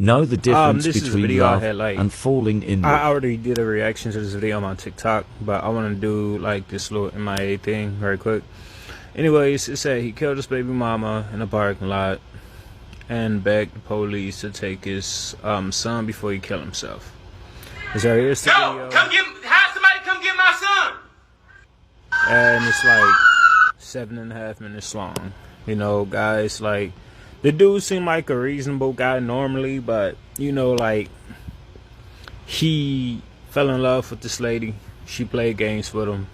Know the difference This is a between video I love had, like, and falling in I love. already did a reaction to this video on my TikTok, but I want to do like this little MIA thing very quick. Anyways, it said he killed his baby mama in a parking lot and begged the police to take his son before he killed himself. So here's the video. Have somebody come get my son. And it's like 7.5 minutes long. You know, guys, like, the dude seemed like a reasonable guy normally, but, you know, like, he fell in love with this lady. She played games with him.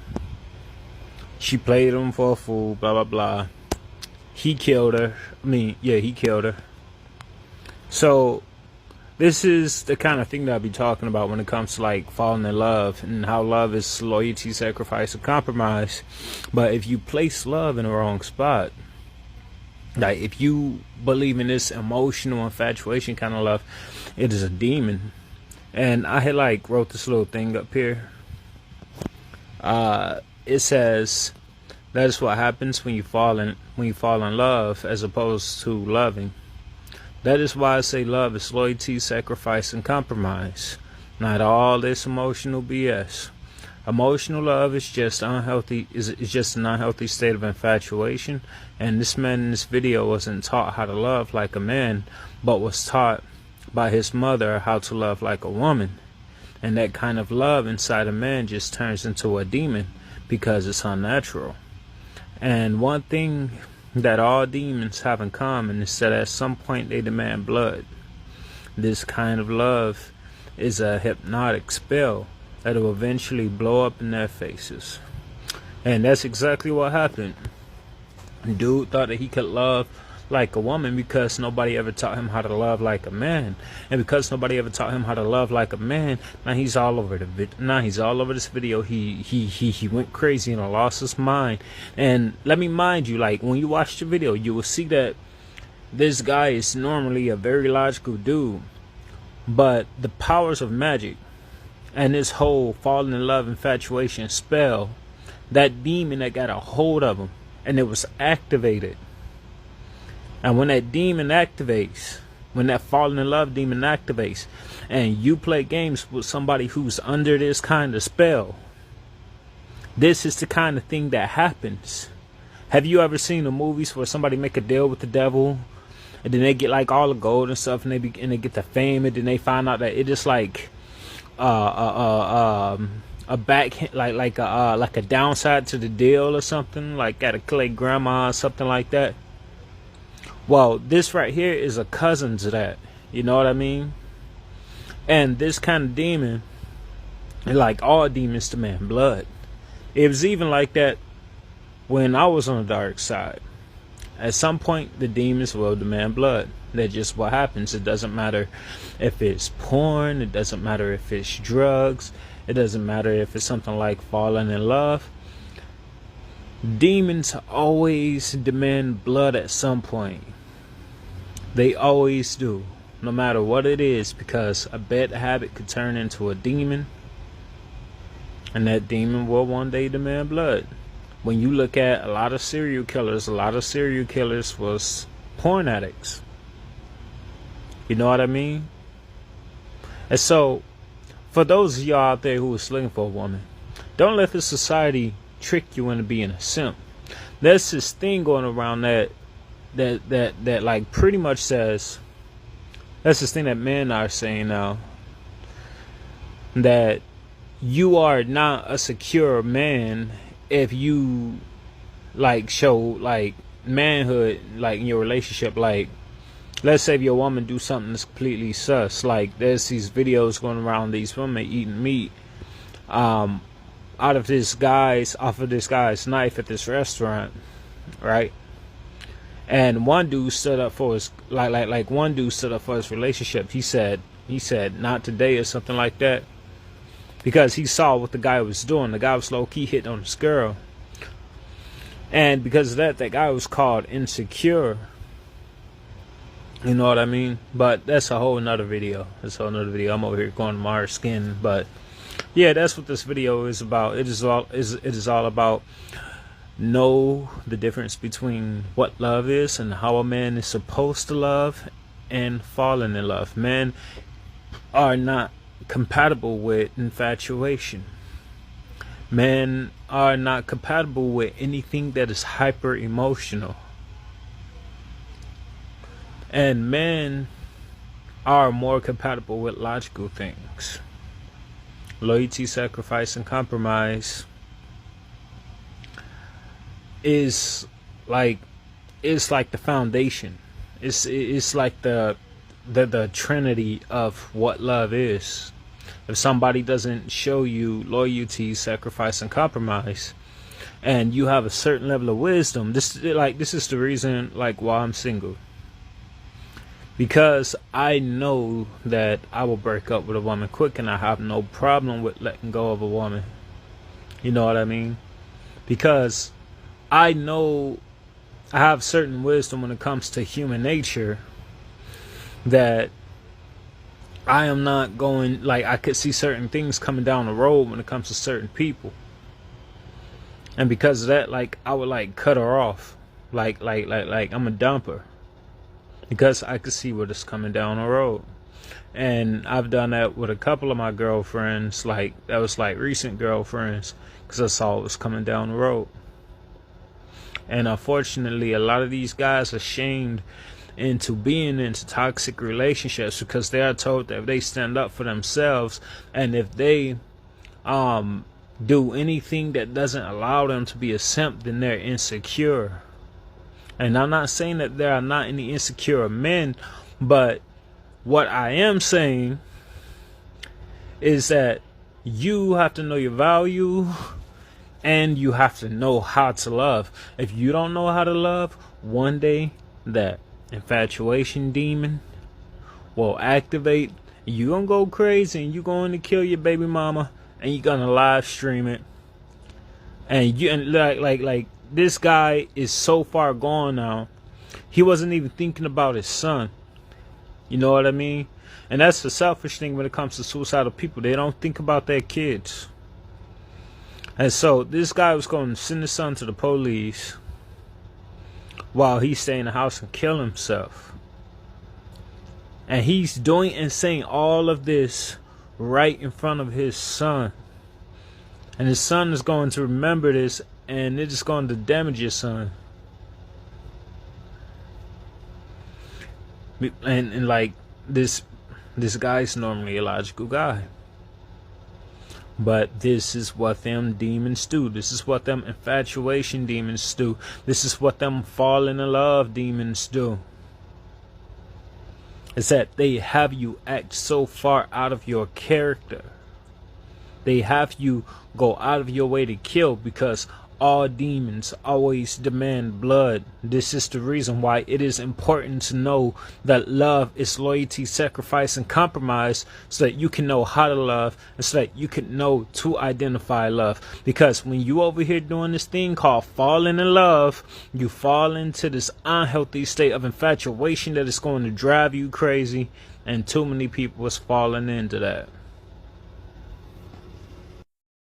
She played him for a fool, blah, blah, blah. He killed her. He killed her. So, this is the kind of thing that I'll be talking about when it comes to, like, falling in love and how love is loyalty, sacrifice, and compromise. But if you place love in the wrong spot, like, if you believe in this emotional infatuation kind of love, it is a demon. And I had, like, wrote this little thing up here. It says that is what happens when you fall in love as opposed to loving. That is why I say love is loyalty, sacrifice, and compromise. Not all this emotional BS. Emotional love is just unhealthy. Is just an unhealthy state of infatuation. And this man in this video wasn't taught how to love like a man, but was taught by his mother how to love like a woman. And that kind of love inside a man just turns into a demon because it's unnatural. And one thing that all demons have in common is that at some point they demand blood. This kind of love is a hypnotic spell that will eventually blow up in their faces. And that's exactly what happened. Dude thought that he could love like a woman because nobody ever taught him how to love like a man. And because nobody ever taught him how to love like a man, now he's all over this video. He went crazy and lost his mind. And let me mind you, like, when you watch the video, you will see that this guy is normally a very logical dude, but the powers of magic and this whole falling in love infatuation spell, that demon that got a hold of him and it was activated. And when that demon activates, when that falling in love demon activates, and you play games with somebody who's under this kind of spell, this is the kind of thing that happens. Have you ever seen the movies where somebody make a deal with the devil, and then they get like all the gold and stuff, and they get the fame, and then they find out that it is like a back, like a downside to the deal or something, like gotta kill grandma or something like that? Well, this right here is a cousin to that. You know what I mean? And this kind of demon, like all demons, demand blood. It was even like that when I was on the dark side. At some point, the demons will demand blood. That's just what happens. It doesn't matter if it's porn. It doesn't matter if it's drugs. It doesn't matter if it's something like falling in love. Demons always demand blood at some point. They always do, no matter what it is, because a bad habit could turn into a demon, and that demon will one day demand blood. When you look at a lot of serial killers was porn addicts. You know what I mean? And so, for those of y'all out there who is looking for a woman, don't let this society trick you into being a simp. There's this thing going around that like pretty much says, that's this thing that men are saying now, that you are not a secure man if you like show like manhood like in your relationship. Like, let's say if your woman do something that's completely sus, like there's these videos going around these women eating meat off of this guy's knife at this restaurant, right? And one dude stood up for his one dude stood up for his relationship. He said not today or something like that, because he saw what the guy was doing. The guy was low-key hitting on this girl, and because of that guy was called insecure. You know what I mean? But that's a whole nother video. I'm over here going to Mars skin, but yeah, that's what this video is about. It is all about know the difference between what love is and how a man is supposed to love, and falling in love. Men are not compatible with infatuation. Men are not compatible with anything that is hyper emotional. And men are more compatible with logical things. Loyalty, sacrifice, and compromise is like the foundation. It's like the trinity of what love is. If somebody doesn't show you loyalty, sacrifice, and compromise, and you have a certain level of wisdom, this is the reason why I'm single. Because I know that I will break up with a woman quick, and I have no problem with letting go of a woman. You know what I mean? Because I know I have certain wisdom when it comes to human nature, that I am not going, I could see certain things coming down the road when it comes to certain people. And because of that, I would cut her off. I'm a dumper. Because I could see what is coming down the road. And I've done that with a couple of my girlfriends, that was recent girlfriends, because I saw what was coming down the road. And unfortunately, a lot of these guys are shamed into being into toxic relationships, because they are told that if they stand up for themselves, and if they do anything that doesn't allow them to be a simp, then they're insecure. And I'm not saying that there are not any insecure men, but what I am saying is that you have to know your value, and you have to know how to love. If you don't know how to love, one day that infatuation demon will activate. You're going to go crazy, and you're going to kill your baby mama, and you're going to live stream it. And this guy is so far gone now. He wasn't even thinking about his son. You know what I mean? And that's the selfish thing when it comes to suicidal people. They don't think about their kids. And so this guy was going to send his son to the police while he stay in the house and kill himself. And he's doing and saying all of this right in front of his son. And his son is going to remember this, and it's just going to damage your son. And this guy's normally a logical guy. But this is what them demons do. This is what them infatuation demons do. This is what them falling in love demons do. Is that they have you act so far out of your character. They have you go out of your way to kill, because all demons always demand blood. This is the reason why it is important to know that love is loyalty, sacrifice, and compromise, so that you can know how to love, and so that you can know to identify love. Because when you over here doing this thing called falling in love, you fall into this unhealthy state of infatuation that is going to drive you crazy, and too many people is falling into that.